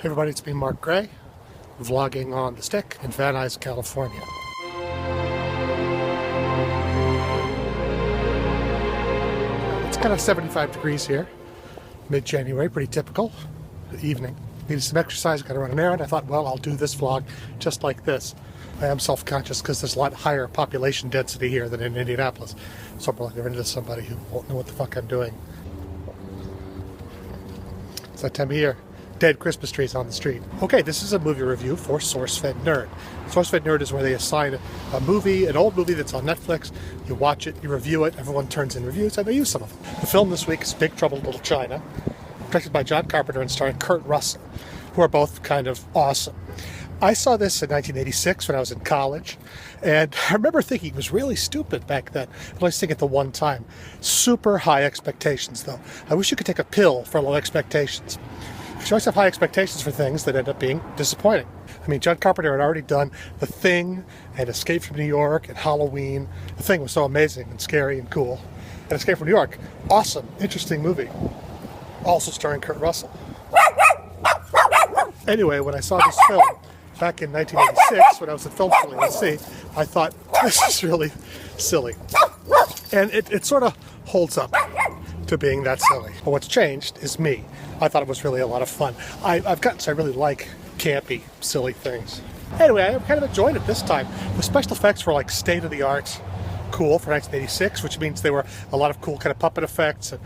Hey everybody, it's me, Mark Gray, vlogging on the stick in Van Nuys, California. It's kind of 75 degrees here, mid-January, pretty typical. The evening. Needed some exercise, got to run an errand. I thought, well, I'll do this vlog just like this. I am self-conscious because there's a lot higher population density here than in Indianapolis. So I'm probably running into somebody who won't know what the fuck I'm doing. It's that time of year. Dead Christmas trees on the street. Okay, this is a movie review for SourceFedNerd. SourceFedNerd is where they assign a movie, an old movie that's on Netflix. You watch it, you review it, everyone turns in reviews, and they use some of them. The film this week is Big Trouble in Little China, directed by John Carpenter and starring Kurt Russell, who are both kind of awesome. I saw this in 1986 when I was in college, and I remember thinking it was really stupid back then. I'd only seen it the one time. Super high expectations, though. I wish you could take a pill for low expectations. You always have high expectations for things that end up being disappointing. I mean, John Carpenter had already done The Thing and Escape from New York and Halloween. The Thing was so amazing and scary and cool. And Escape from New York, awesome, interesting movie. Also starring Kurt Russell. Anyway, when I saw this film back in 1986, when I was at Film School at USC, I thought, this is really silly. And it sort of holds up to being that silly. But what's changed is me. I thought it was really a lot of fun. I've gotten so I really like campy, silly things. Anyway, I kind of enjoyed it this time. The special effects were like state-of-the-art cool for 1986, which means there were a lot of cool kind of puppet effects and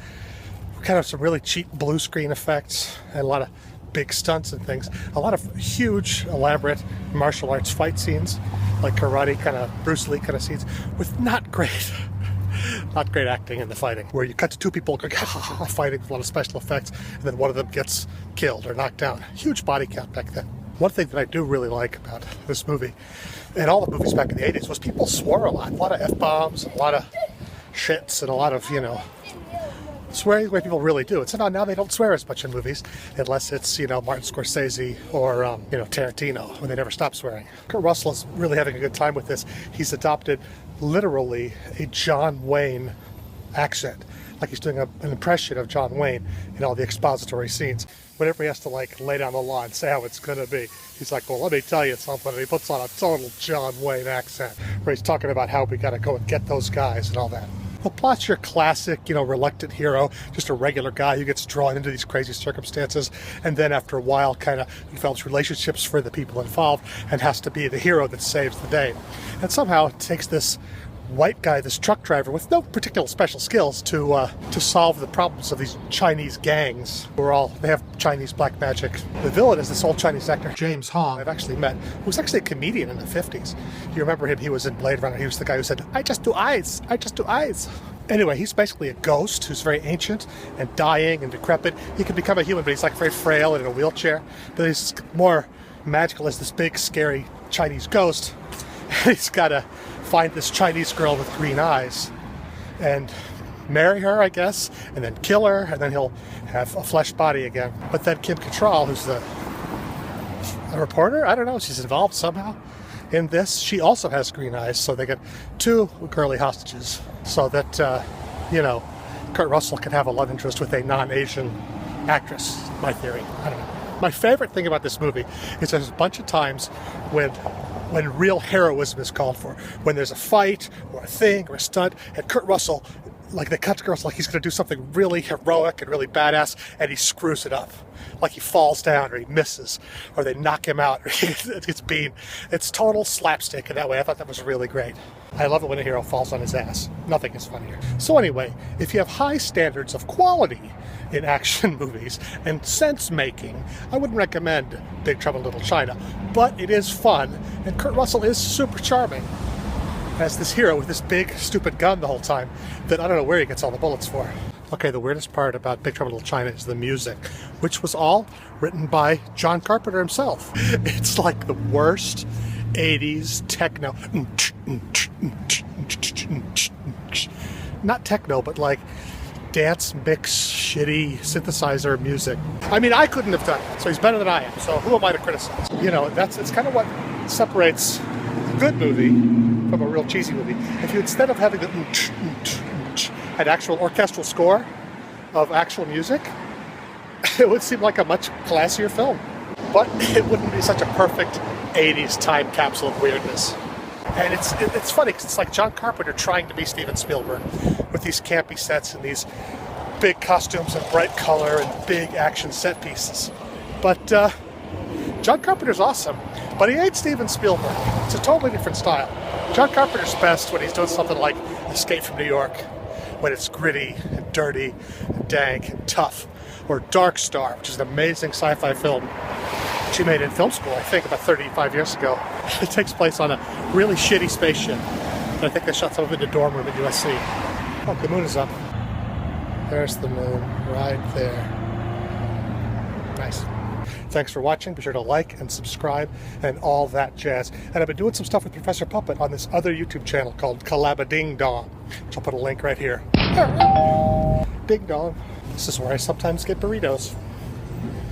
kind of some really cheap blue screen effects and a lot of big stunts and things. A lot of huge, elaborate martial arts fight scenes, like karate kind of, Bruce Lee kind of scenes, with not great acting in the fighting, where you cut to two people fighting with a lot of special effects, and then one of them gets killed or knocked down. Huge body count back then. One thing that I do really like about this movie, and all the movies back in the 80s, was people swore a lot of F-bombs, a lot of shits, and a lot of, swearing the way people really do. And somehow now they don't swear as much in movies, unless it's, Martin Scorsese or, Tarantino, when they never stop swearing. Kurt Russell is really having a good time with this. He's adopted literally a John Wayne accent. Like he's doing an impression of John Wayne in all the expository scenes. Whenever he has to lay down the law and say how it's going to be, he's like, well, let me tell you something. And he puts on a total John Wayne accent, where he's talking about how we got to go and get those guys and all that. The plot's your classic, reluctant hero, just a regular guy who gets drawn into these crazy circumstances, and then after a while kind of develops relationships for the people involved and has to be the hero that saves the day. And somehow it takes this white guy, this truck driver with no particular special skills to solve the problems of these Chinese gangs. They have Chinese black magic. The villain is this old Chinese actor, James Hong, I've actually met, who was actually a comedian in the 50s. You remember him? He was in Blade Runner. He was the guy who said, I just do eyes. I just do eyes. Anyway, he's basically a ghost who's very ancient and dying and decrepit. He can become a human, but he's very frail and in a wheelchair. But he's more magical as this big, scary Chinese ghost. He's got to find this Chinese girl with green eyes and marry her, I guess, and then kill her, and then he'll have a flesh body again. But then Kim Cattrall, who's a reporter, I don't know, she's involved somehow in this. She also has green eyes, so they get two girly hostages so that, Kurt Russell can have a love interest with a non-Asian actress, my theory. I don't know. My favorite thing about this movie is there's a bunch of times when real heroism is called for. When there's a fight or a thing or a stunt, and Kurt Russell, they cut to Kurt Russell like he's going to do something really heroic and really badass, and he screws it up. Like he falls down or he misses, or they knock him out, or he gets beaten. It's total slapstick in that way. I thought that was really great. I love it when a hero falls on his ass. Nothing is funnier. So anyway, if you have high standards of quality in action movies and sense-making, I wouldn't recommend Big Trouble in Little China. But it is fun, and Kurt Russell is super charming as this hero with this big, stupid gun the whole time that I don't know where he gets all the bullets for. Okay, the weirdest part about Big Trouble in Little China is the music, which was all written by John Carpenter himself. It's like the worst 80s techno. Not techno, but dance mix, shitty synthesizer music. I mean, I couldn't have done it, so he's better than I am, so who am I to criticize? It's kind of what separates a good movie from a real cheesy movie. If you, instead of having the an actual orchestral score of actual music, it would seem like a much classier film. but it wouldn't be such a perfect 80s time capsule of weirdness. And it's funny because it's like John Carpenter trying to be Steven Spielberg with these campy sets and these big costumes and bright color and big action set pieces. But John Carpenter's awesome, but he ain't Steven Spielberg. It's a totally different style. John Carpenter's best when he's doing something like Escape from New York, when it's gritty and dirty and dank and tough. Or Dark Star, which is an amazing sci-fi film she made in film school, I think, about 35 years ago. It takes place on a really shitty spaceship. And I think they shot some of it in a dorm room at USC. Oh, the moon is up. There's the moon, right there. Nice. Thanks for watching. Be sure to like and subscribe and all that jazz. And I've been doing some stuff with Professor Puppet on this other YouTube channel called Collab-a-Ding Dong, which I'll put a link right here. Ding dong. This is where I sometimes get burritos.